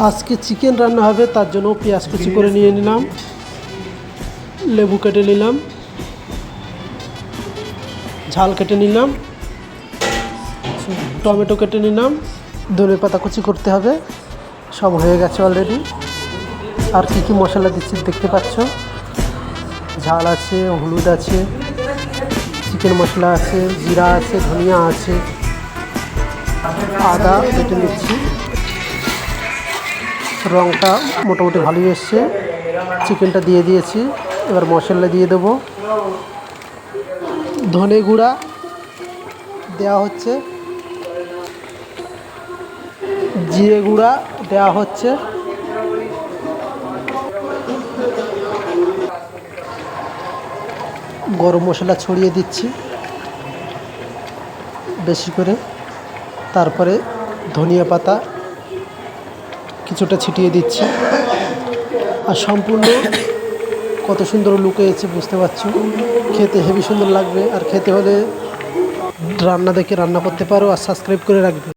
আজকে চিকেন রান্না হবে, তার জন্য পেঁয়াজ কুচি করে নিয়ে নিলাম, লেবু কেটে নিলাম, ঝাল কেটে নিলাম, টমেটো কেটে নিলাম, ধনে পাতা কুচি করতে হবে। সব হয়ে গেছে অলরেডি। আর কী কী মশলা দিচ্ছি দেখতে পাচ্ছ। ঝাল আছে, হলুদ আছে, চিকেন মশলা আছে, জিরা আছে, ধনিয়া আছে, আদা কেটে নিচ্ছি। রঙটা মোটামুটি ভালোই এসছে। চিকেনটা দিয়ে দিয়েছি, এবার মশলা দিয়ে দেবো। ধনে গুঁড়া দেওয়া হচ্ছে, জিরে গুঁড়া দেওয়া হচ্ছে, গরম মশলা ছড়িয়ে দিচ্ছি বেশি করে। তারপরে ধনিয়া পাতা কিছুটা ছিটিয়ে দিচ্ছি। আর সম্পূর্ণ কত সুন্দর লুক হয়েছে বুঝতে পারছো। খেতে হেবি সুন্দর লাগবে। আর খেতে হলে রান্না দেখে রান্না করতে পারো, আর সাবস্ক্রাইব করে রাখবে।